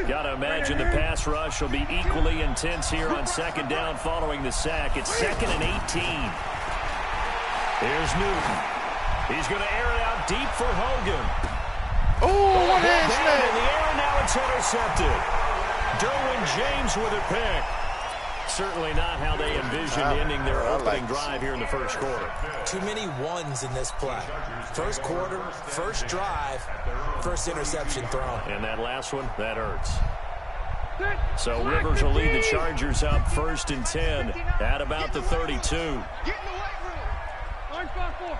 Got to imagine the pass rush will be equally intense here on second down following the sack. It's 2nd and 18. Here's Newton. He's going to air it out deep for Hogan. Oh, what is that? In the air, and now it's intercepted. Derwin James with a pick. Certainly not how they envisioned ending their opening drive here in the first quarter. Too many ones in this play. First quarter, first drive, first interception thrown. And that last one, that hurts. So Rivers will lead the Chargers up 1st and 10 at about the 32. Get in the weight room. Orange 5-4.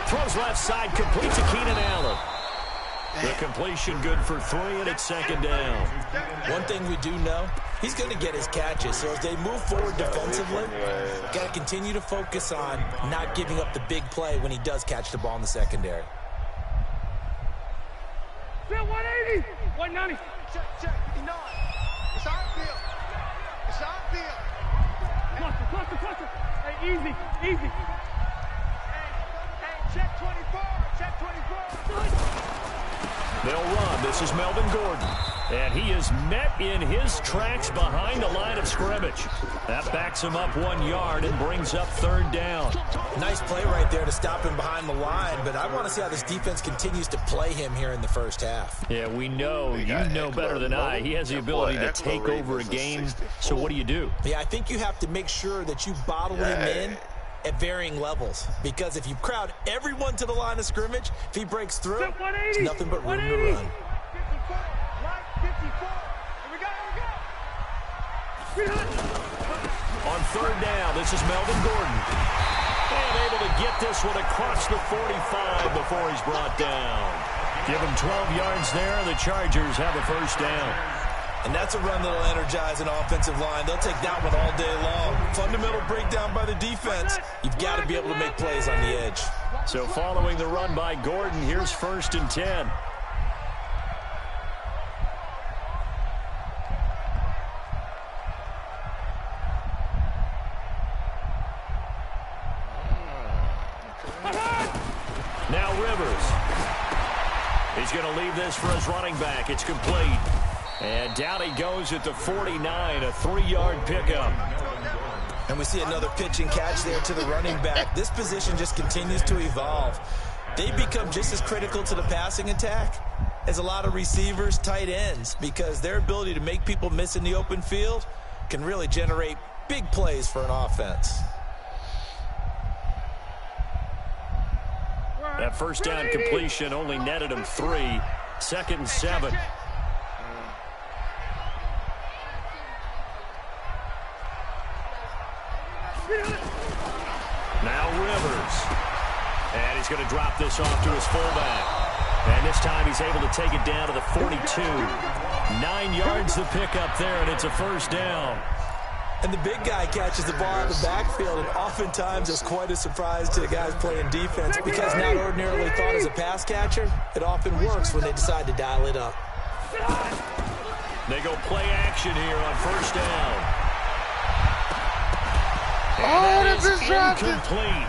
Throws left side, complete to Keenan Allen. The completion good for 3, and it's 2nd down. One thing we do know, he's going to get his catches. So as they move forward defensively, got to continue to focus on not giving up the big play when he does catch the ball in the secondary. 180, 190. Check. You know it. It's our field. It's our field. Cluster. Hey, easy. Hey, check 24. Check 24. They'll run. This is Melvin Gordon. And he is met in his tracks behind the line of scrimmage. That backs him up 1 yard and brings up 3rd down. Nice play right there to stop him behind the line, but I want to see how this defense continues to play him here in the first half. Yeah, we know, you know better than I. He has the ability to take over a game. So what do? Yeah, I think you have to make sure that you bottle him in at varying levels, because if you crowd everyone to the line of scrimmage, if he breaks through, it's nothing but room to run. 54. Right, 54. Here we go. On 3rd down, this is Melvin Gordon. And able to get this one across the 45 before he's brought down. Give him 12 yards there. The Chargers have a 1st down. And that's a run that'll energize an offensive line. They'll take that one all day long. Fundamental breakdown by the defense. You've got to be able to make plays on the edge. So following the run by Gordon, here's 1st and 10. Now Rivers. He's going to leave this for his running back. It's complete. And down he goes at the 49, a 3-yard pickup. And we see another pitch and catch there to the running back. This position just continues to evolve. They become just as critical to the passing attack as a lot of receivers, tight ends, because their ability to make people miss in the open field can really generate big plays for an offense. That 1st down completion only netted him 3. 2nd and 7. Now Rivers. And he's going to drop this off to his fullback. And this time he's able to take it down to the 42. 9 yards the pickup there, and it's a 1st down. And the big guy catches the ball out of the backfield, and oftentimes it's quite a surprise to the guys playing defense, because not ordinarily thought as a pass catcher, it often works when they decide to dial it up. They go play action here on 1st down. Oh, And this is incomplete.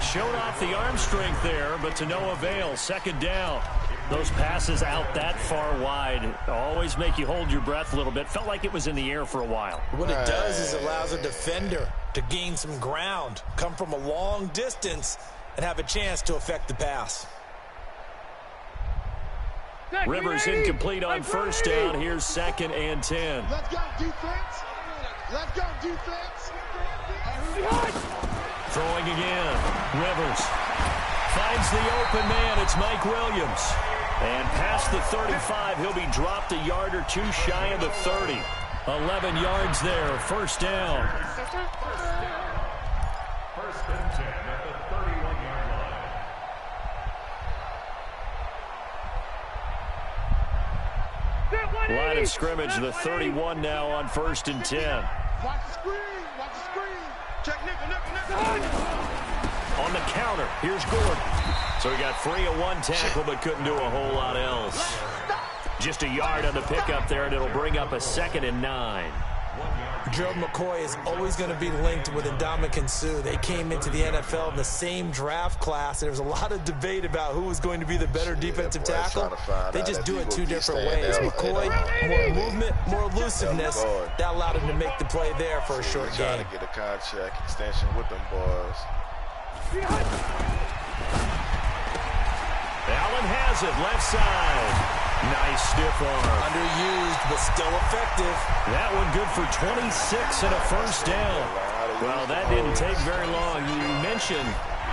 Showed off the arm strength there, but to no avail. 2nd down. Those passes out that far wide always make you hold your breath a little bit. Felt like it was in the air for a while. What it does is it allows a defender to gain some ground, come from a long distance, and have a chance to affect the pass. Rivers incomplete on 1st down. Here's 2nd and 10. Let's go, defense. Let's go, defense. Throwing again. Rivers finds the open man. It's Mike Williams. And past the 35, he'll be dropped a yard or 2 shy of the 30. 11 yards there. 1st down. 1st and 10 at the 31-yard line. Line of scrimmage, the 31 now on 1st and 10. Watch the screen. Watch the screen. Check nickel. On the counter, here's Gordon. So he got free of 1 tackle, but couldn't do a whole lot else. Just a yard on the pickup there, and it'll bring up a 2nd and 9. Gerald McCoy is always going to be linked with Ndamukong Suh. They came into the NFL in the same draft class. There was a lot of debate about who was going to be the better defensive tackle. They just do it two different ways. McCoy, more movement, more elusiveness. That allowed him to make the play there for a short game. Trying to get a contract extension with them boys. Allen has it, left side. Nice stiff arm. Underused, but still effective. That one good for 26 and a first down. Well, that didn't take very long. You mentioned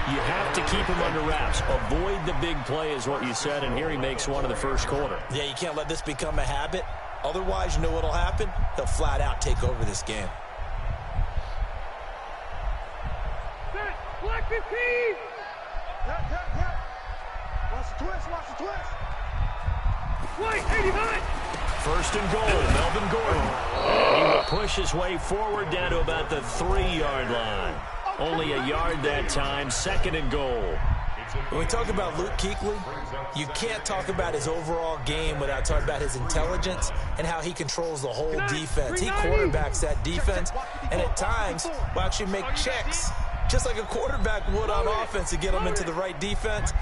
you have to keep him under wraps. Avoid the big play is what you said, and here he makes one in the first quarter. Yeah, you can't let this become a habit. Otherwise, you know what'll happen? He'll flat out take over this game. Black 15! Watch the twist, watch the twist. White 89! First and goal, Melvin Gordon. And he will push his way forward down to about the 3-yard line. Only a yard that time, second and goal. When we talk about Luke Kuechly, you can't talk about his overall game without talking about his intelligence and how he controls the whole defense. He quarterbacks that defense, and at times will actually make checks, just like a quarterback would on offense to get them into the right defense.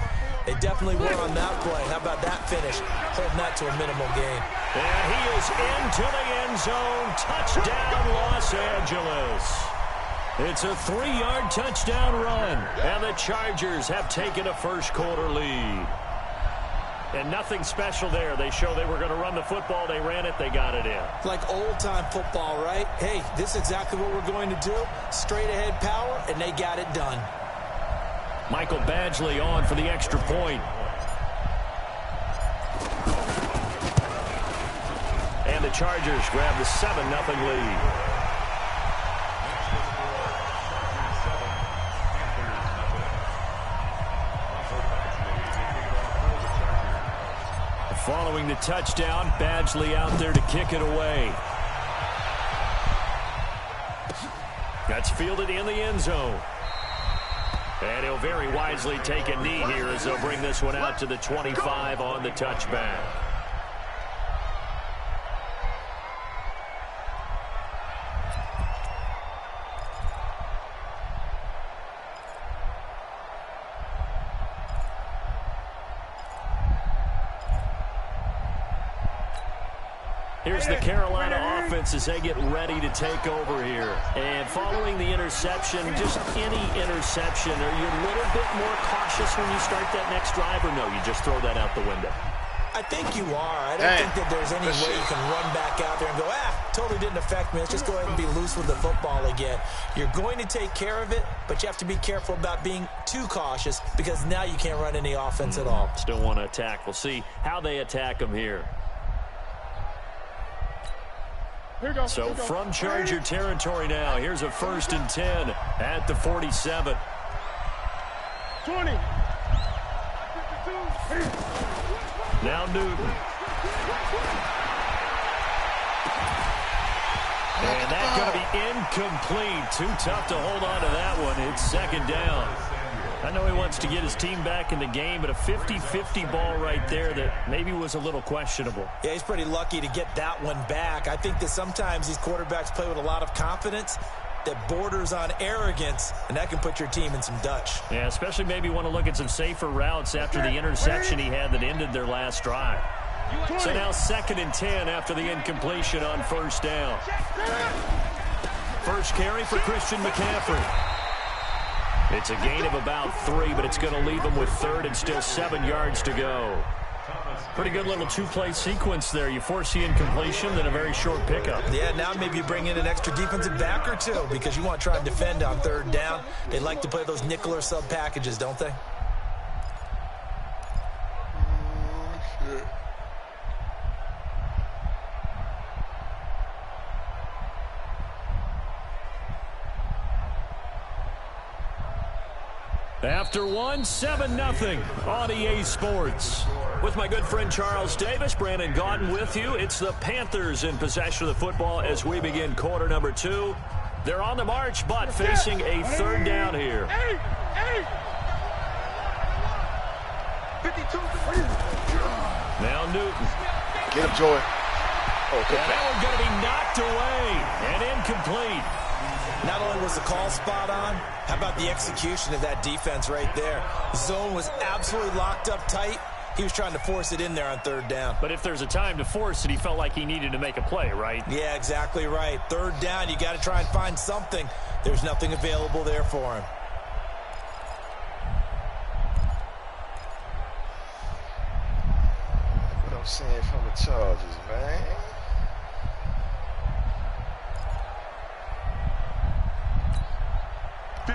They definitely were on that play. How about that finish? Holding that to a minimal gain. And he is into the end zone. Touchdown, Los Angeles. It's a 3-yard touchdown run, and the Chargers have taken a first quarter lead. And nothing special there. They show they were going to run the football. They ran it. They got it in. Like old-time football, right? Hey, this is exactly what we're going to do. Straight-ahead power, and they got it done. Michael Badgley on for the extra point. And the Chargers grab the 7-0 lead. Following the touchdown, Badgley out there to kick it away. That's fielded in the end zone. And he'll very wisely take a knee here as they'll bring this one out to the 25 on the touchback. Here's the Carolina offense as they get ready to take over here. And following the interception, just any interception, are you a little bit more cautious when you start that next drive, or no, you just throw that out the window? I think you are. I don't think that there's any way you can run back out there and go, totally didn't affect me. Let's just go ahead and be loose with the football again. You're going to take care of it, but you have to be careful about being too cautious because now you can't run any offense at all. Still want to attack. We'll see how they attack them here. So from Charger territory now, here's a 1st and 10 at the 47. 20. Now Newton. And that's going to be incomplete. Too tough to hold on to that one. It's second down. I know he wants to get his team back in the game, but a 50-50 ball right there that maybe was a little questionable. Yeah, he's pretty lucky to get that one back. I think that sometimes these quarterbacks play with a lot of confidence that borders on arrogance, and that can put your team in some Dutch. Yeah, especially maybe want to look at some safer routes after the interception he had that ended their last drive. So now 2nd and 10 after the incompletion on 1st down. First carry for Christian McCaffrey. It's a gain of about 3, but it's going to leave him with 3rd and still 7 yards to go. Pretty good little 2-play sequence there. You force the incompletion, then a very short pickup. Yeah, now maybe you bring in an extra defensive back or two because you want to try and defend on 3rd down. They like to play those nickel or sub packages, don't they? After 7-0 on EA Sports. With my good friend Charles Davis, Brandon Gaudin with you. It's the Panthers in possession of the football as we begin quarter number 2. They're on the march, but facing a 3rd down here. 52. Now Newton. Get him, Joy. And that one's going to be knocked away and incomplete. Not only was the call spot on, how about the execution of that defense right there? Zone was absolutely locked up tight. He was trying to force it in there on third down. But if there's a time to force it, he felt like he needed to make a play, right? Yeah, exactly right. Third down, you got to try and find something. There's nothing available there for him. What I'm seeing from the Chargers, man.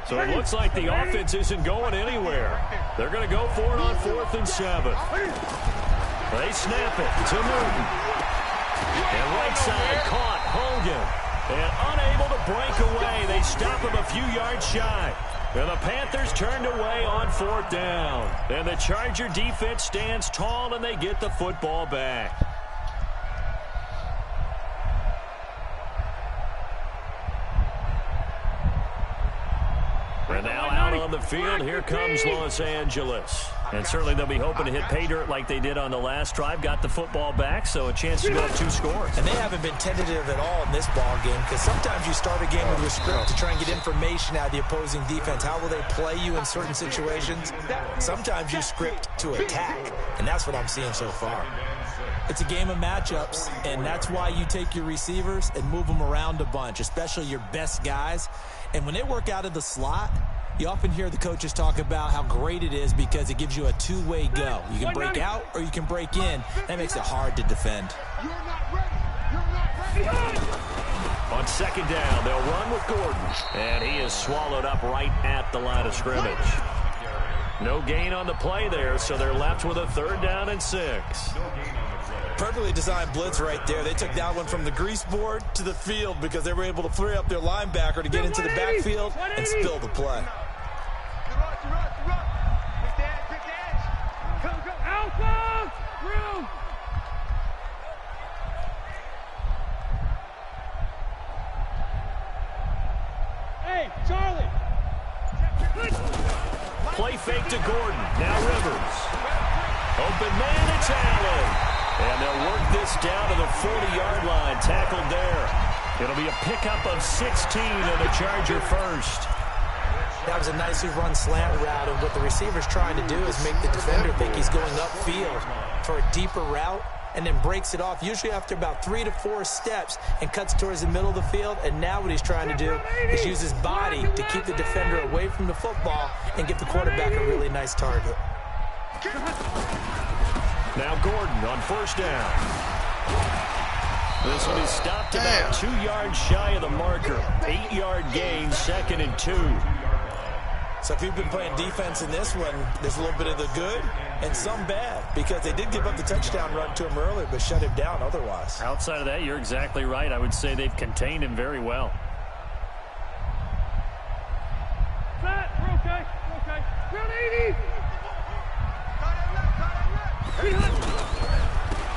So it looks like the offense isn't going anywhere. They're going to go for it on 4th and 7. They snap it to Newton. And right side caught Hogan. And unable to break away. They stop him a few yards shy. And the Panthers turned away on 4th down. And the Charger defense stands tall and they get the football back. And now out on the field, here comes Los Angeles. And certainly they'll be hoping to hit pay dirt like they did on the last drive. Got the football back, so a chance to go up 2 scores. And they haven't been tentative at all in this ball game, because sometimes you start a game with your script to try and get information out of the opposing defense. How will they play you in certain situations? Sometimes you script to attack, and that's what I'm seeing so far. It's a game of matchups, and that's why you take your receivers and move them around a bunch, especially your best guys. And when they work out of the slot, you often hear the coaches talk about how great it is because it gives you a two-way go. You can break out or you can break in. That makes it hard to defend. You're not ready. You're not ready. On 2nd down, they'll run with Gordon. And he is swallowed up right at the line of scrimmage. No gain on the play there, so they're left with a 3rd down and 6. Perfectly designed blitz right there. They took that one from the grease board to the field because they were able to free up their linebacker to get into the backfield and spill the play. Good rush. Pick the edge. Go. Alpha! Through! Hey, Charlie! Play fake to Gordon. Now Rivers. Open man, it's Allen. And they'll work this down to the 40-yard line. Tackled there. It'll be a pickup of 16 and a Charger first. That was a nicely run slant route, and what the receiver's trying to do is make the defender think he's going upfield for a deeper route and then breaks it off, usually after about 3 to 4 steps, and cuts towards the middle of the field. And now what he's trying to do is use his body to keep the defender away from the football and give the quarterback a really nice target. Now Gordon on 1st down. This one is stopped about 2 yards shy of the marker. 8-yard gain, 2nd and 2. So if you've been playing defense in this one, there's a little bit of the good and some bad, because they did give up the touchdown run to him earlier, but shut him down otherwise. Outside of that, you're exactly right. I would say they've contained him very well. Flat, we're okay. Round 80!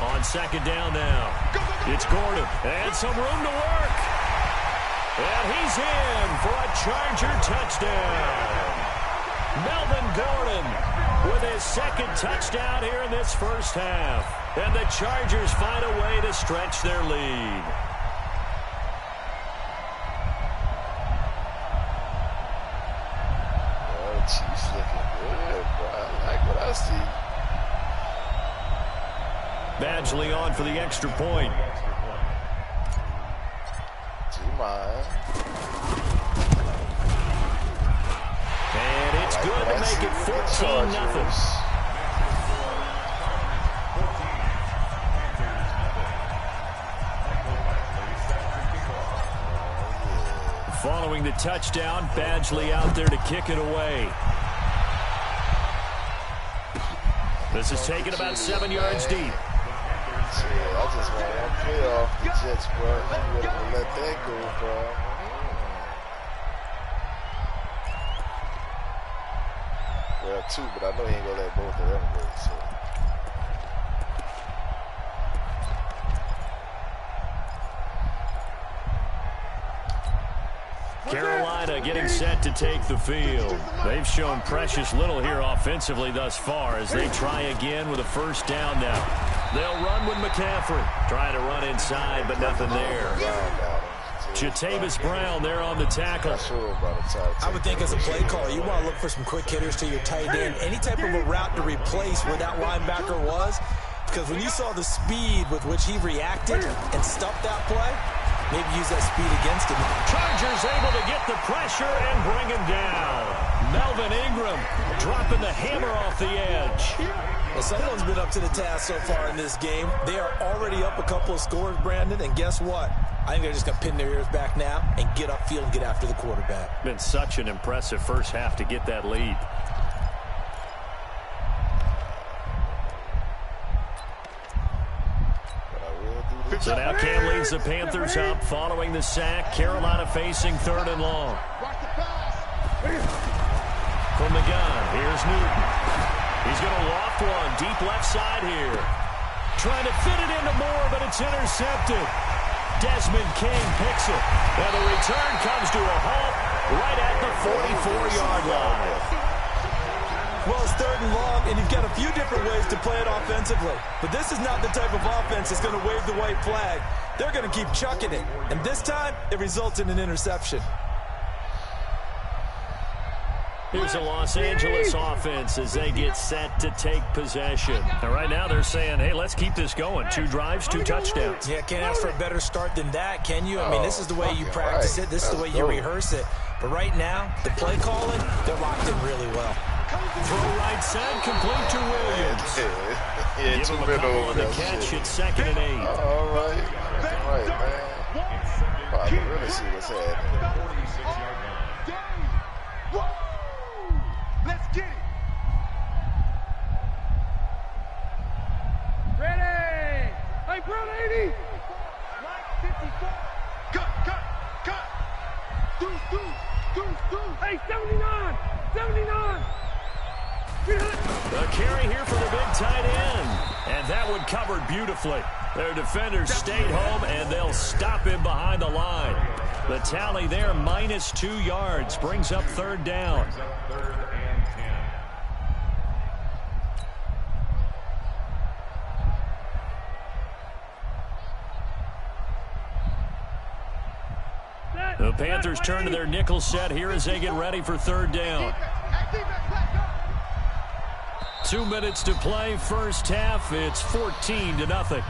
On 2nd down now. It's Gordon. And some room to work. And he's in for a Charger touchdown. Melvin Gordon with his 2nd touchdown here in this first half. And the Chargers find a way to stretch their lead. Oh, Chiefs looking good, bro. I like what I see. Badgley on for the extra point. And it's good to make it 14-0. Following the touchdown, Badgley out there to kick it away. This is taken about 7 yards deep. I just want one play off the Jets, bro. You would have let that go, bro. Well, 2, but I know he ain't gonna let both of them go, so. Carolina getting set to take the field. They've shown precious little here offensively thus far as they try again with a 1st down now. They'll run with McCaffrey. Trying to run inside, but nothing there. Jatavis Brown there on the tackle. I would think as a play caller, you want to look for some quick hitters to your tight end. Any type of a route to replace where that linebacker was. Because when you saw the speed with which he reacted and stuffed that play, maybe use that speed against him. Chargers able to get the pressure and bring him down. Melvin Ingram dropping the hammer off the edge. Well, someone's been up to the task so far in this game. They are already up a couple of scores, Brandon, and guess what? I think they're just going to pin their ears back now and get upfield and get after the quarterback. Been such an impressive first half to get that lead. So now Cam leads the Panthers up following the sack. Carolina facing 3rd and long. From the gun, here's Newton. He's going to loft one deep left side here. Trying to fit it into Moore, but it's intercepted. Desmond King picks it. And the return comes to a halt right at the 44-yard line. Well, it's 3rd and long, and you've got a few different ways to play it offensively. But this is not the type of offense that's going to wave the white flag. They're going to keep chucking it. And this time, it results in an interception. Here's the Los Angeles offense as they get set to take possession. And right now they're saying, hey, let's keep this going. 2 drives, 2 touchdowns. Yeah, can't ask for a better start than that, can you? I mean, this is the way you practice it. This is the way you rehearse it. But right now, the play calling, they're locked in really well. Throw right side, complete to Williams. Give him a couple on the catch at 2nd and 8. All right, man. Probably really see what's happening. Let's get it. Ready. Hey, Brown 80. Line 54. Cut. Do. Hey, 79. 79. A carry here for the big tight end. And that one covered beautifully. Their defenders stayed home, and they'll stop him behind the line. The tally there, minus 2 yards, brings up 3rd down. The Panthers turn to their nickel set here as they get ready for 3rd down. 2 minutes to play, first half. It's 14-0.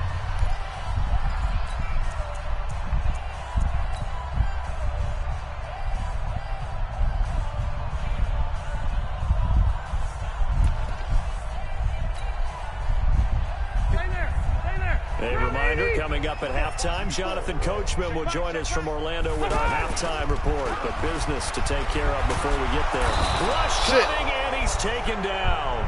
A reminder, coming up at halftime, Jonathan Coachman will join us from Orlando with our halftime report. But business to take care of before we get there. Rush coming, and he's taken down.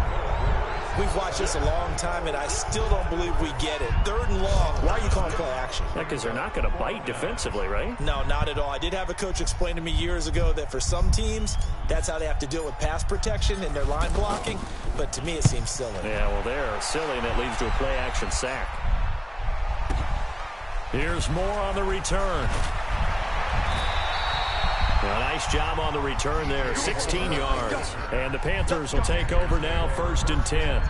We've watched this a long time, and I still don't believe we get it. 3rd and long. Why are you calling play action? Yeah, because they're not going to bite defensively, right? No, not at all. I did have a coach explain to me years ago that for some teams, that's how they have to deal with pass protection and their line blocking. But to me, it seems silly. Yeah, well, they're silly, and it leads to a play action sack. Here's Moore on the return. A nice job on the return there, 16 yards. And the Panthers will take over now, 1st and 10.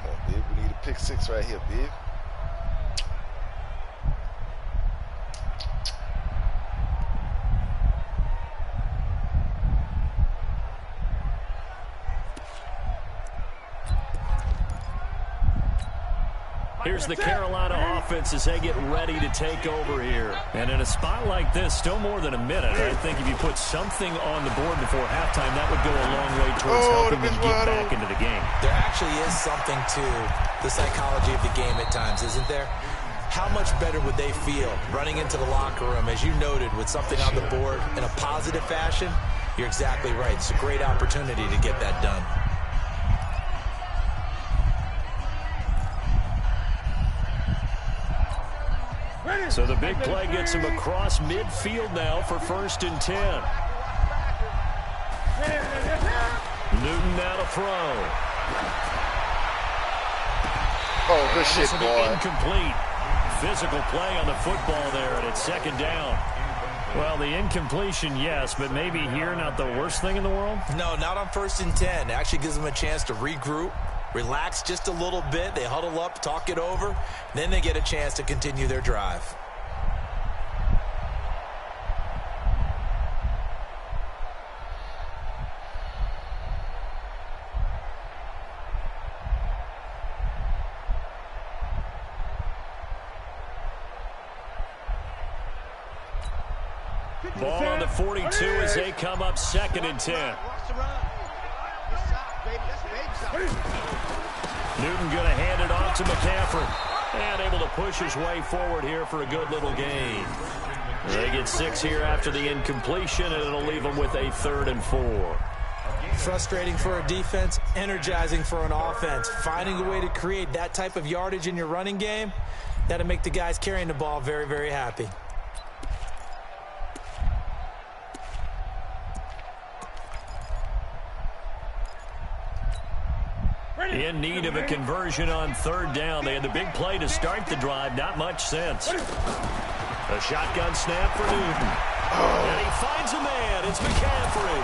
Come on, Bib. We need a pick 6 right here, Bib. Here's the Carolina offense as they get ready to take over here. And in a spot like this, still more than a minute, I think if you put something on the board before halftime, that would go a long way towards helping them get back into the game. There actually is something to the psychology of the game at times, isn't there? How much better would they feel running into the locker room, as you noted, with something on the board in a positive fashion? You're exactly right. It's a great opportunity to get that done. So the big play gets him across midfield now for 1st and 10. Newton now to throw. Oh, good shit, boy. Incomplete. Physical play on the football there, and it's 2nd down. Well, the incompletion, yes, but maybe here not the worst thing in the world? No, not on 1st and 10. Actually gives them a chance to regroup, relax just a little bit. They huddle up, talk it over, then they get a chance to continue their drive. Ball on the 42 as they come up 2nd and 10. Newton going to hand it off to McCaffrey. And able to push his way forward here for a good little gain. They get 6 here after the incompletion, and it'll leave them with a 3rd and 4. Frustrating for a defense, energizing for an offense. Finding a way to create that type of yardage in your running game, that'll make the guys carrying the ball very, very happy. In need of a conversion on 3rd down. They had the big play to start the drive. Not much sense. A shotgun snap for Newton. And he finds a man. It's McCaffrey.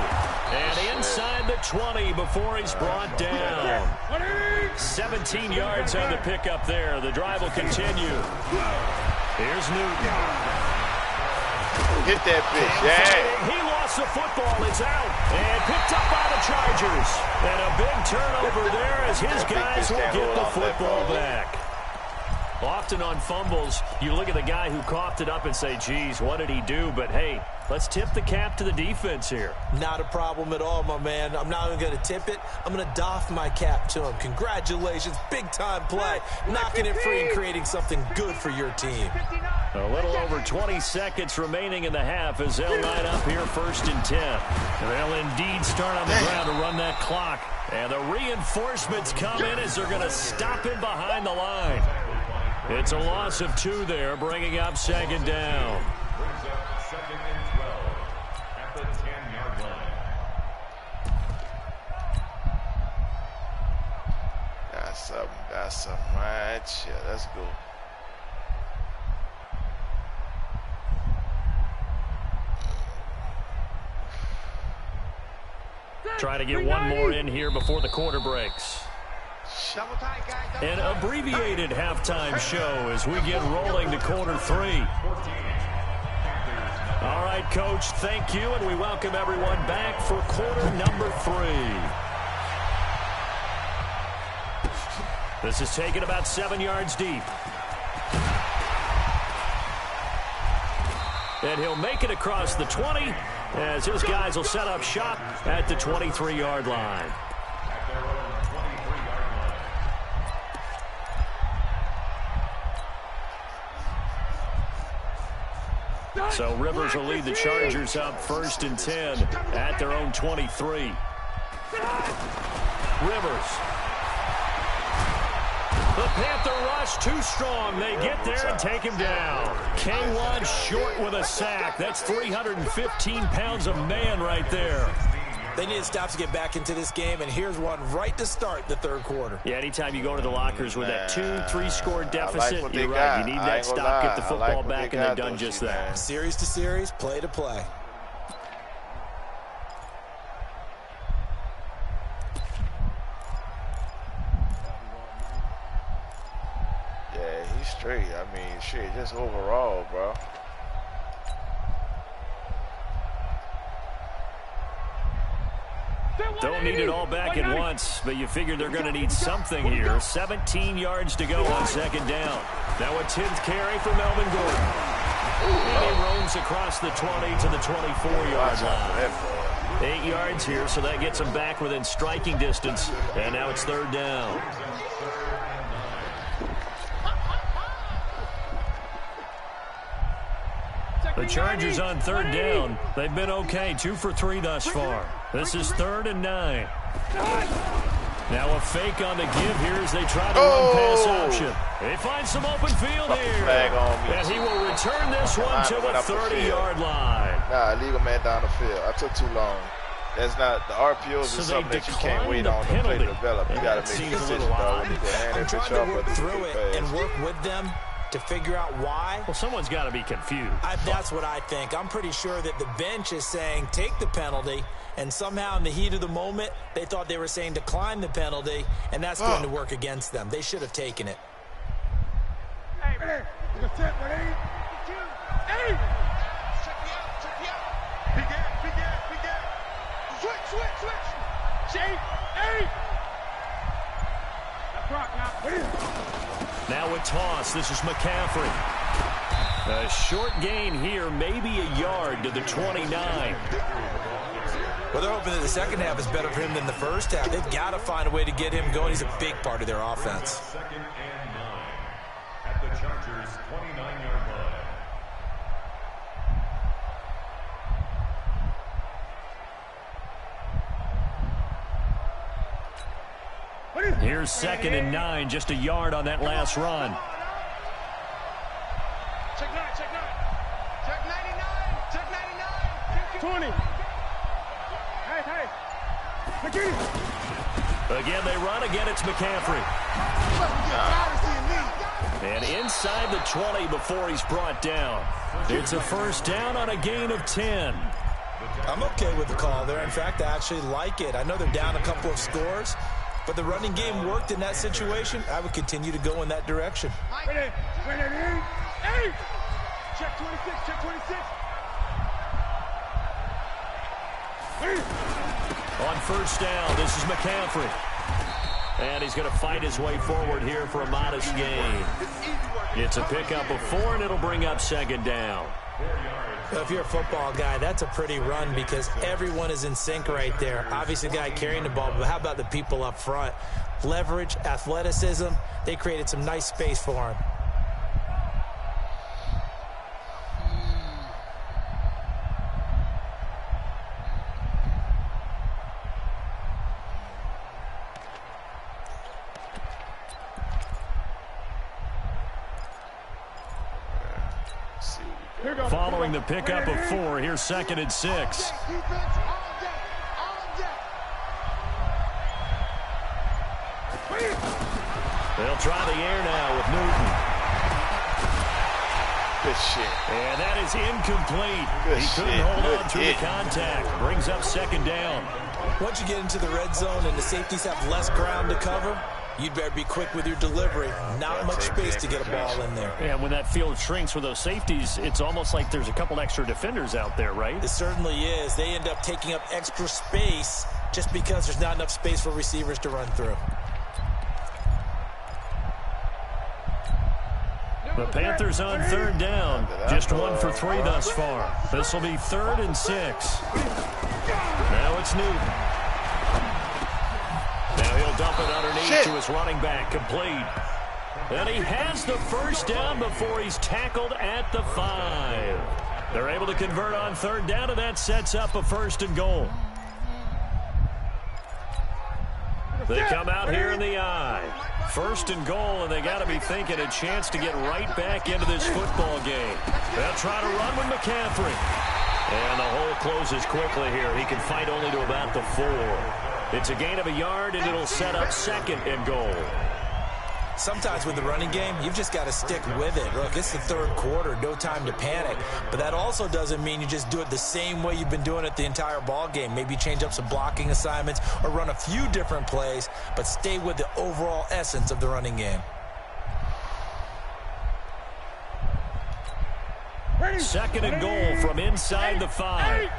And inside the 20 before he's brought down. 17 yards on the pickup there. The drive will continue. Here's Newton. Get that bitch, yeah. He lost the football. It's out. And picked up by the Chargers. And a big turnover there as his guys will get the football back. Often on fumbles, you look at the guy who coughed it up and say, geez, what did he do? But, hey, let's tip the cap to the defense here. Not a problem at all, my man. I'm not even going to tip it. I'm going to doff my cap to him. Congratulations. Big-time play. Knocking it free and creating something good for your team. A little over 20 seconds remaining in the half as they'll line up here 1st and 10. They'll indeed start on the ground to run that clock. And the reinforcements come in as they're going to stop him behind the line. It's a loss of 2 there, bringing up 2nd down. Brings up 2nd and 12 at the 10-yard line. Got something right here. Let's go. Try to get one more in here before the quarter breaks. An abbreviated halftime show as we get rolling to quarter 3. All right, Coach, thank you, and we welcome everyone back for quarter number 3. This is taken about 7 yards deep. And he'll make it across the 20 as his guys will set up shop at the 23-yard line. So Rivers will lead the Chargers up 1st and 10 at their own 23. Rivers. The Panther rush too strong. They get there and take him down. K1 short with a sack. That's 315 pounds of man right there. They need to stop to get back into this game, and here's one right to start the 3rd quarter. Yeah, anytime you go to the lockers with that 2-3 score deficit, like you're right. You need that stop, get the football back, and they've done just that. Series to series, play to play. Yeah, he's straight. I mean, shit, just overall, bro. Don't need it all back at once, but you figure they're going to need something here. 17 yards to go on 2nd down. Now a 10th carry for Melvin Gordon. And he roams across the 20 to the 24-yard line. 8 yards here, so that gets him back within striking distance. And now it's 3rd down. The Chargers on 3rd down. They've been okay, 2 for 3 thus far. This is 3rd and 9. Now a fake on the give here as they try to run pass option. They find some open field here. And he will return this one to the 30-yard line. Nah, leave a man down the field. I took too long. That's not, the RPOs is something that you can't wait on to play develop. You got to make decisions, bro. I'm trying to work through it and work with them to figure out why. Well, someone's got to be confused. That's what I think. I'm pretty sure that the bench is saying take the penalty, and somehow in the heat of the moment, they thought they were saying decline the penalty, and that's going to work against them. They should have taken it. Hey, ready? You can set, ready? Hey! Check me out, check me out. Big gap, big gap, big gap. Switch. Shake! Hey! That's rock now. Ready? Now with toss, this is McCaffrey. A short gain here, maybe a yard to the 29. Well, they're hoping that the second half is better for him than the first half. They've got to find a way to get him going. He's a big part of their offense. Second and 9 at the Chargers' 29-yard line. Here's 2nd and 9, just a yard on that last run. Check 9, check 9. Check 99, check 99. 20. Hey. McKinney. Again, they run. Again, it's McCaffrey. And inside the 20 before he's brought down. It's a first down on a gain of 10. I'm okay with the call there. In fact, I actually like it. I know they're down a couple of scores, but the running game worked in that situation. I would continue to go in that direction. Ready? Hey! Check 26, check 26. Hey! On first down, this is McCaffrey. And he's going to fight his way forward here for a modest gain. It's a pickup of 4, and it'll bring up 2nd down. Well, if you're a football guy, that's a pretty run because everyone is in sync right there. Obviously, the guy carrying the ball, but how about the people up front? Leverage, athleticism, they created some nice space for him. Following the pickup of 4, here's 2nd and 6. Defense all day. They'll try the air now with Newton. Good shit. And that is incomplete. Good He couldn't shit. hold Good on through hit. the contact. Brings up 2nd down. Once you get into the red zone and the safeties have less ground to cover, you'd better be quick with your delivery. Not much space to get a ball in there. And when that field shrinks with those safeties, it's almost like there's a couple extra defenders out there, right? It certainly is. They end up taking up extra space just because there's not enough space for receivers to run through. The Panthers on 3rd down. Just 1 for 3 thus far. This will be 3rd and 6. Now it's Newton. Now he'll dump it underneath to his running back, complete. And he has the first down before he's tackled at the 5. They're able to convert on 3rd down, and that sets up a 1st and goal. They come out here in the eye. 1st and goal, and they got to be thinking a chance to get right back into this football game. They'll try to run with McCaffrey. And the hole closes quickly here. He can fight only to about the 4. It's a gain of a yard, and it'll set up 2nd and goal. Sometimes with the running game, you've just got to stick with it. Look, it's the 3rd quarter, no time to panic. But that also doesn't mean you just do it the same way you've been doing it the entire ball game. Maybe change up some blocking assignments or run a few different plays, but stay with the overall essence of the running game. 2nd and goal from inside the 5.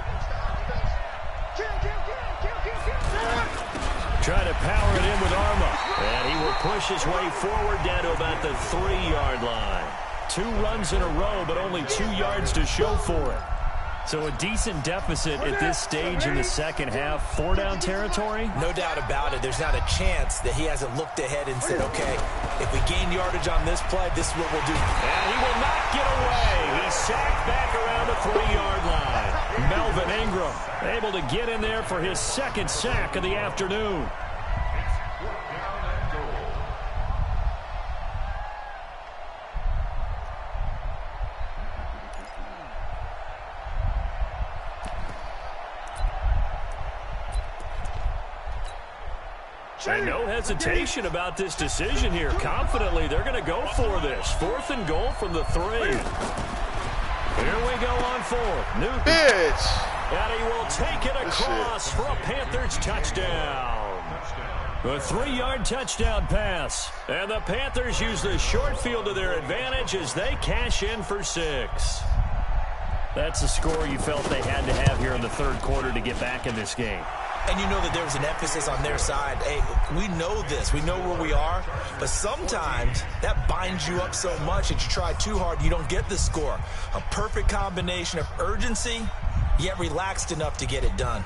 Trying to power it in with Arma. And he will push his way forward down to about the 3-yard line. 2 runs in a row, but only 2 yards to show for it. So a decent deficit at this stage in the second half. 4-down territory? No doubt about it. There's not a chance that he hasn't looked ahead and said, okay, if we gain yardage on this play, this is what we'll do. And he will not get away. He's sacked back around the 3-yard line. Melvin Ingram able to get in there for his 2nd sack of the afternoon. And no hesitation about this decision here. Confidently, they're going to go for this. 4th and goal from the 3. Here we go on 4th. Newton. Bitch. And he will take it across for a Panthers touchdown. A 3-yard touchdown pass. And the Panthers use the short field to their advantage as they cash in for 6. That's a score you felt they had to have here in the 3rd quarter to get back in this game. And you know that there was an emphasis on their side. Hey, we know this. We know where we are. But sometimes that binds you up so much that you try too hard, you don't get the score. A perfect combination of urgency, yet relaxed enough to get it done.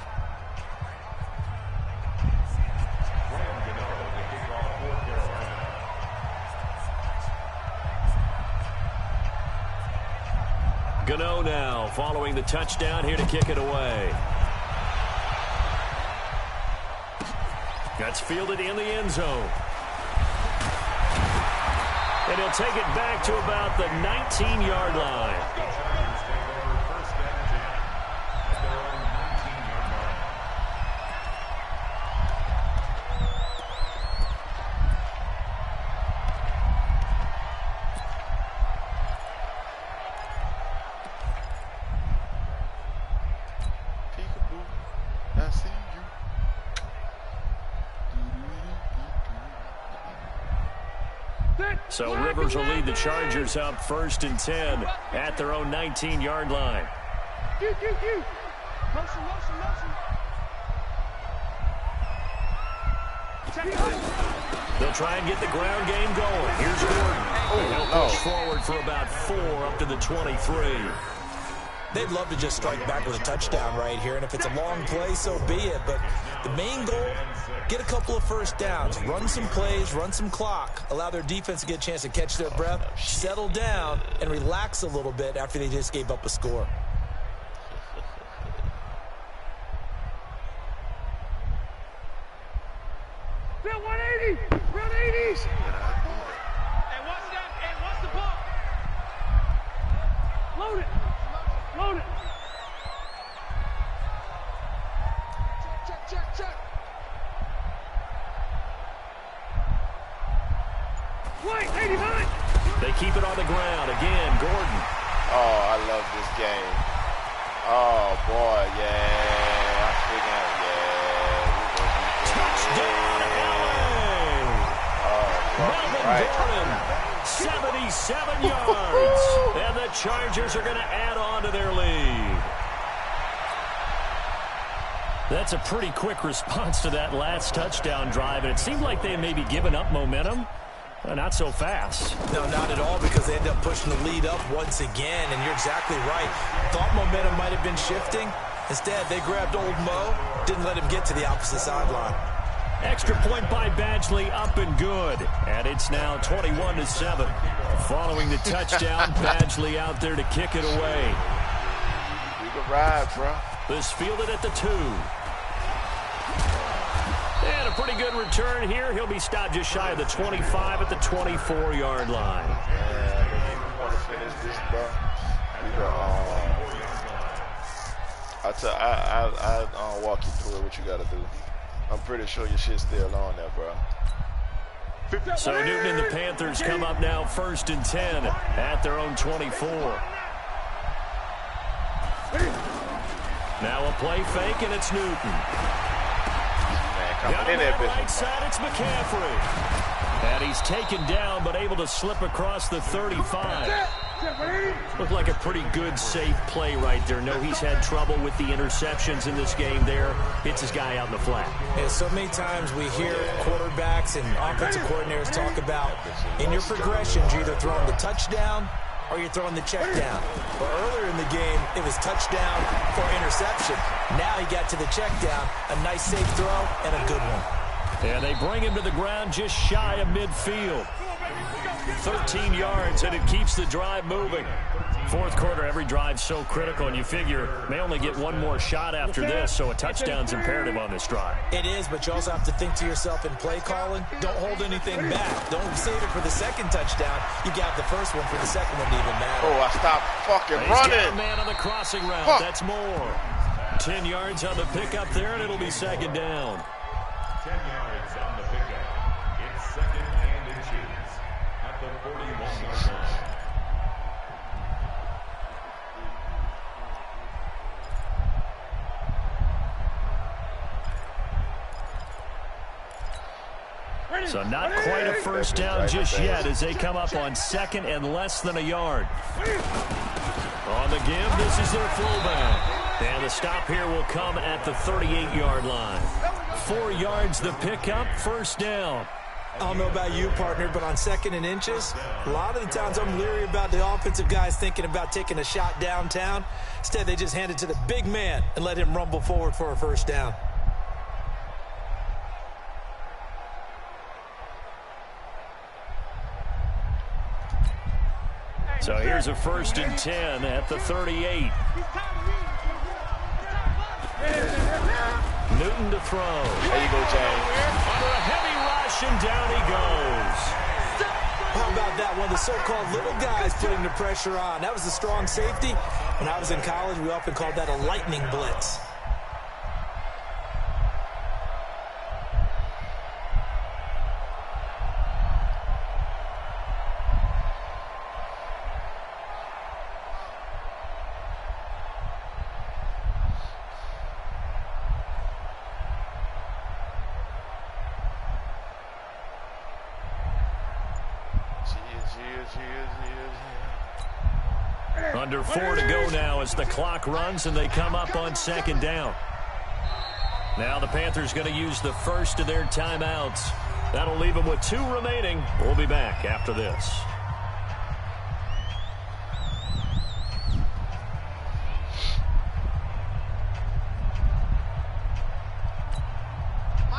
Gano now following the touchdown here to kick it away. That's fielded in the end zone. And he'll take it back to about the 19-yard line. So Rivers will lead the Chargers up 1st and 10 at their own 19-yard line. They'll try and get the ground game going. Here's Gordon. He'll push forward for about 4 up to the 23. They'd love to just strike back with a touchdown right here, and if it's a long play, so be it. But the main goal, get a couple of first downs, run some plays, run some clock, allow their defense to get a chance to catch their breath, settle down, and relax a little bit after they just gave up a score. Bill 180! 180! Hey, watch that. Hey, watch the ball. Load it! Load it! Check. White, 89! They keep it on the ground. Again, Gordon. Oh, I love this game. Oh, boy, yeah. I'm freaking out, yeah. Touchdown, LA! Melvin Right. Gordon, 77 yards. And the Chargers are going to add on to their lead. That's a pretty quick response to that last touchdown drive, and it seemed like they had maybe given up momentum. Not so fast. No, not at all, because they ended up pushing the lead up once again, and you're exactly right. Thought momentum might have been shifting. Instead, they grabbed old Mo, didn't let him get to the opposite sideline. Extra point by Badgley, up and good. And it's now 21-7. Following the touchdown, Badgley out there to kick it away. You can ride, bro. This fielded at the 2. And a pretty good return here. He'll be stopped just shy of the 25 at the 24-yard line. Yeah, you want to finish this, bro. I'll walk you through what you got to do. I'm pretty sure your shit's still on there, bro. So Newton and the Panthers come up now 1st and 10 at their own 24. Now a play fake, and it's Newton. Got him on the right side, it's McCaffrey. And he's taken down, but able to slip across the 35. Looked like a pretty good, safe play right there. No, he's had trouble with the interceptions in this game there. Hits his guy out in the flat. Yeah, so many times we hear quarterbacks and offensive coordinators talk about in your progressions, you're either throwing the touchdown or you're throwing the check down. But earlier in the game, it was touchdown or interception. Now he got to the check down, a nice safe throw, and a good one. And they bring him to the ground just shy of midfield. 13 yards, and it keeps the drive moving. 4th quarter, every drive's so critical, and you figure may only get one more shot after this, so a touchdown's imperative on this drive. It is, but you also have to think to yourself in play calling, don't hold anything back. Don't save it for the second touchdown. You got the first one for the second one to even matter. Oh, I stopped fucking He's running. got a man on the crossing route. Fuck. That's more. 10 yards on the pickup there, and it'll be 2nd down. 10 yards on the pickup. So not quite a first down just yet as they come up on second and less than a yard. On the give, this is their fullback. And the stop here will come at the 38-yard line. 4 yards the pickup, first down. I don't know about you, partner, but on second and inches, a lot of the times I'm leery about the offensive guys thinking about taking a shot downtown. Instead, they just hand it to the big man and let him rumble forward for a first down. So here's a 1st and 10 at the 38. Newton to throw. There you go, James. Under a heavy rush, and down he goes. How about that one? The so-called little guys putting the pressure on. That was a strong safety. When I was in college, we often called that a lightning blitz. Under 4 to go now as the clock runs and they come up on second down. Now the Panthers going to use the first of their timeouts. That'll leave them with 2 remaining. We'll be back after this.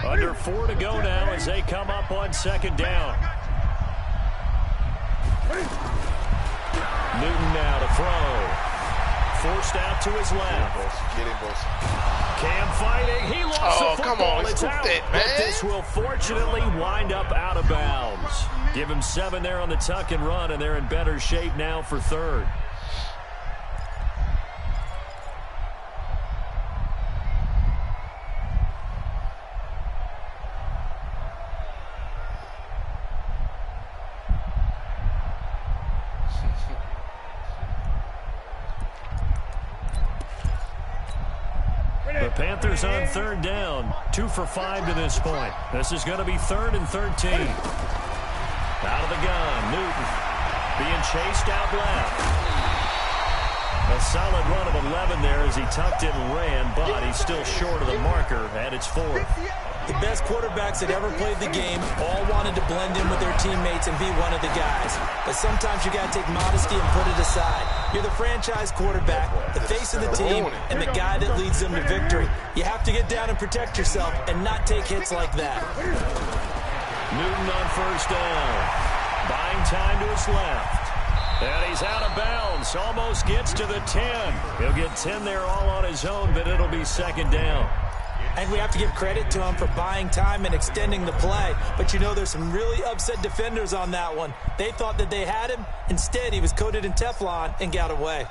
Under 4 to go now as they come up on second down. Newton now to throw. Forced out to his left. Get him, boys. Cam fighting. He lost the football. Come on, it's out. it, man. But this will fortunately wind up out of bounds. Give him 7 there on the tuck and run, and they're in better shape now for third. The Panthers on third down, 2 for 5 to this point. This is going to be 3rd and 13. Out of the gun, Newton being chased out left. A solid run of 11 there as he tucked it and ran, but he's still short of the marker, and it's 4th. The best quarterbacks that ever played the game all wanted to blend in with their teammates and be one of the guys. But sometimes you got to take modesty and put it aside. You're the franchise quarterback, the face of the team, and the guy that leads them to victory. You have to get down and protect yourself and not take hits like that. Newton on first down. Buying time to his left. And he's out of bounds. Almost gets to the 10. He'll get 10 there all on his own, but it'll be second down. And we have to give credit to him for buying time and extending the play. But you know, there's some really upset defenders on that one. They thought that they had him. Instead, he was coated in Teflon and got away.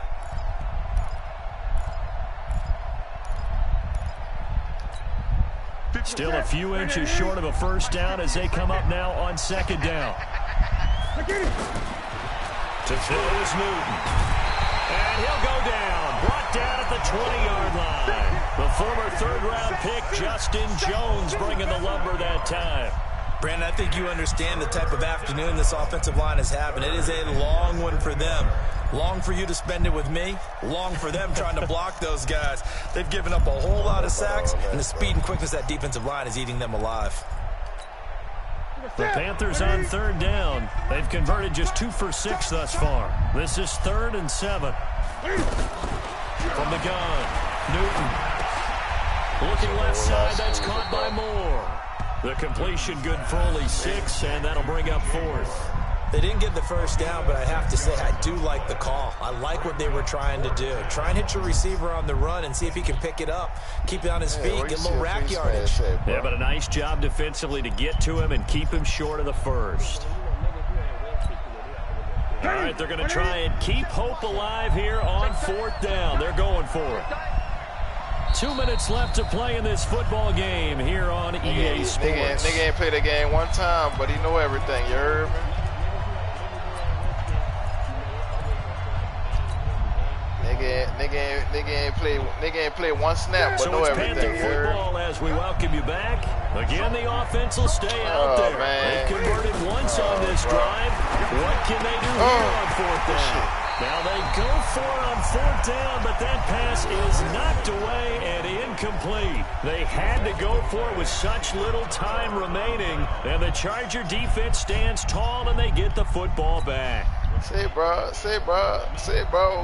Still a few inches short of a first down as they come up now on second down. To throw is Newton. And he'll go down. Brought down at the 20-yard line. The former third-round pick, Justin Jones, bringing the lumber that time. Brandon, I think you understand the type of afternoon this offensive line is having. It is a long one for them. Long for you to spend it with me. Long for them trying to block those guys. They've given up a whole lot of sacks, and the speed and quickness of that defensive line is eating them alive. The Panthers on third down. They've converted just 2 for 6 thus far. This is 3rd and 7. From the gun, Newton. Looking left side, that's caught by Moore. The completion good for only 6, and that'll bring up 4th. They didn't get the first down, but I have to say I do like the call. I like what they were trying to do. Try and hit your receiver on the run and see if he can pick it up. Keep it on his feet, get a little rack yardage. Yeah, but a nice job defensively to get to him and keep him short of the first. All right, they're going to try and keep hope alive here on 4th down. They're going for it. 2 minutes left to play in this football game here on EA Sports. Nigga ain't played the game one time, but he know everything. You heard me? Nigga ain't play one snap, but so know it's everything. Panther football as we welcome you back. Again, the offense will stay out there. Man. They converted once on this drive. What can they do here on fourth down? Now they go for it on fourth down, but that pass is knocked away and incomplete. They had to go for it with such little time remaining, and the Charger defense stands tall and they get the football back. Say, bro, why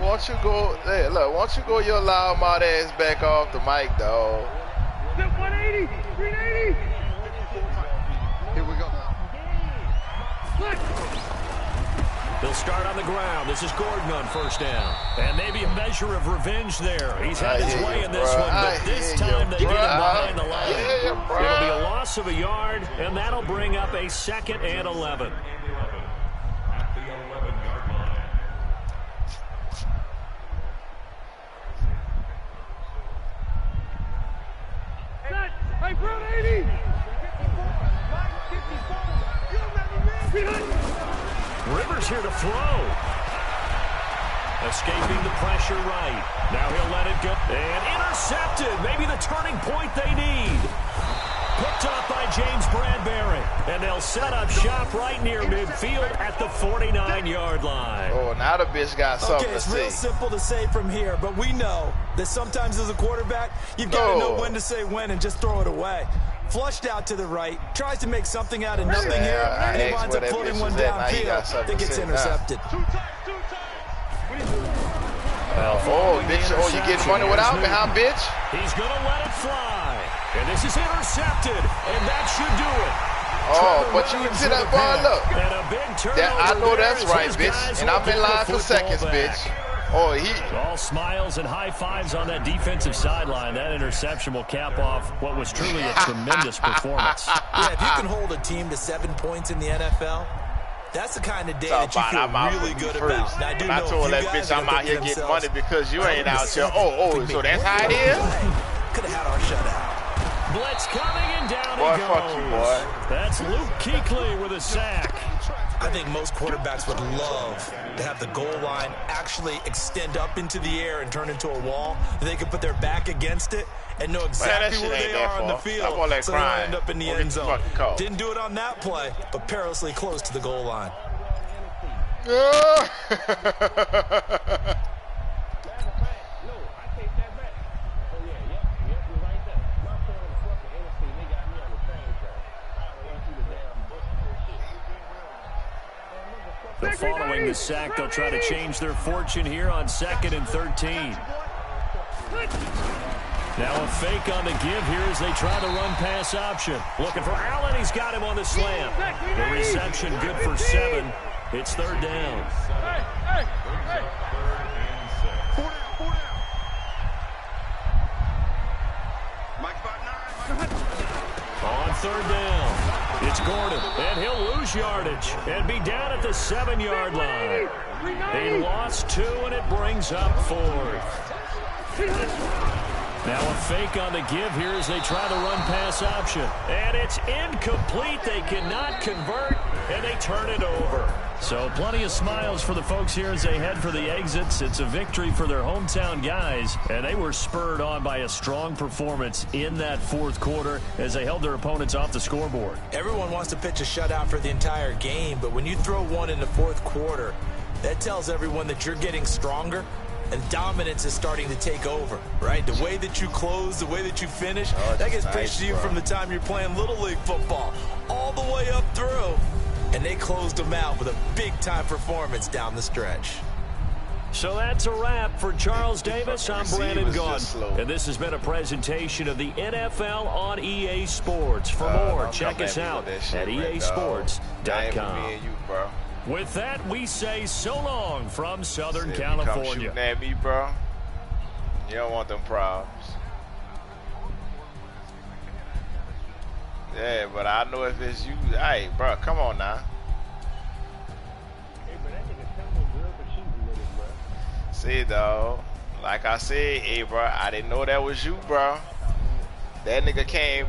don't you go, hey, look, why don't you go your loudmouth ass back off the mic, dog? 180, 380. Here we go. They'll start on the ground. This is Gordon on first down. And maybe a measure of revenge there. He's had his way in this one, but this time they get him behind the line. It'll be a loss of a yard, and that'll bring up a 2nd and 11. At the 11-yard line. Set. Hey, front 80. Rivers here to throw. Escaping the pressure right. Now he'll let it go. And intercepted. Maybe the turning point they need. Picked up by James Bradbury. And they'll set up shop right near midfield at the 49-yard line. Oh, now the bitch got something to It's say. real simple to say from here, but we know that sometimes as a quarterback, you've got to know when to say when and just throw it away. Flushed out to the right, tries to make something out of nothing here, and he winds up floating one downfield that gets intercepted. Oh, bitch, oh, you getting money without me, huh, bitch? He's going to let it fly. And this is intercepted, and that should do it. Oh, but you can see that ball, look. And a big turnover. I know there that's as right, his bitch. guys And will I've been get the lying for football seconds, back. bitch. Oh, he. All smiles and high fives on that defensive sideline. That interception will cap off what was truly a tremendous performance. Yeah, if you can hold a team to 7 points in the NFL, that's the kind of day that you feel really good about. And I do I know told you that guys bitch are I'm out here thinking getting themselves, money because you ain't "Oh, out here. the Oh, Celtics so could that's make how it one is? play. Could have had our shutout. Blitz coming and down Boy, he goes. fuck you, boy. That's Luke Kuechly with a sack. I think most quarterbacks would love to have the goal line actually extend up into the air and turn into a wall. They could put their back against it and know exactly where they are on the field, so they don't end up in the end zone. Didn't do it on that play, but perilously close to the goal line. Following the sack, they'll try to change their fortune here on 2nd and 13. Now a fake on the give here as they try the run-pass option. Looking for Allen. He's got him on the slam. The reception good for 7. It's 3rd down. On 3rd down, it's Gordon, and he'll lose yardage and be down at the 7-yard line. He lost 2, and it brings up 4th. Now a fake on the give here as they try the run-pass option. And it's incomplete. They cannot convert, and they turn it over. So plenty of smiles for the folks here as they head for the exits. It's a victory for their hometown guys, and they were spurred on by a strong performance in that 4th quarter as they held their opponents off the scoreboard. Everyone wants to pitch a shutout for the entire game, but when you throw one in the 4th quarter, that tells everyone that you're getting stronger and dominance is starting to take over, right? The way that you close, the way that you finish, that gets preached to you from the time you're playing Little League football all the way up through. And they closed them out with a big-time performance down the stretch. So that's a wrap for Charles Davis. I'm Brandon Gaudin, and this has been a presentation of the NFL on EA Sports. For more, check us out at easports.com. With that, we say so long from Southern California. Shooting at me, bro. You don't want them problems. Yeah, but I know if it's you. Hey, bro, come on now. See, though, like I said, hey, bro, I didn't know that was you, bro. That nigga came.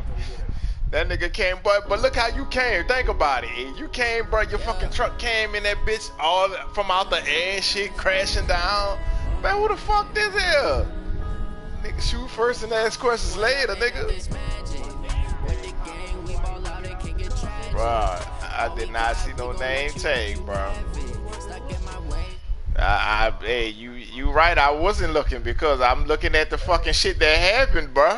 That nigga came, but look how you came. Think about it. You came, bro. Your fucking truck came in that bitch all from out the air, shit crashing down. Man, who the fuck this here? Nigga shoot first and ask questions later, nigga. Bruh, I did not see no name tag, bro. Hey, you right, I wasn't looking because I'm looking at the fucking shit that happened, bro.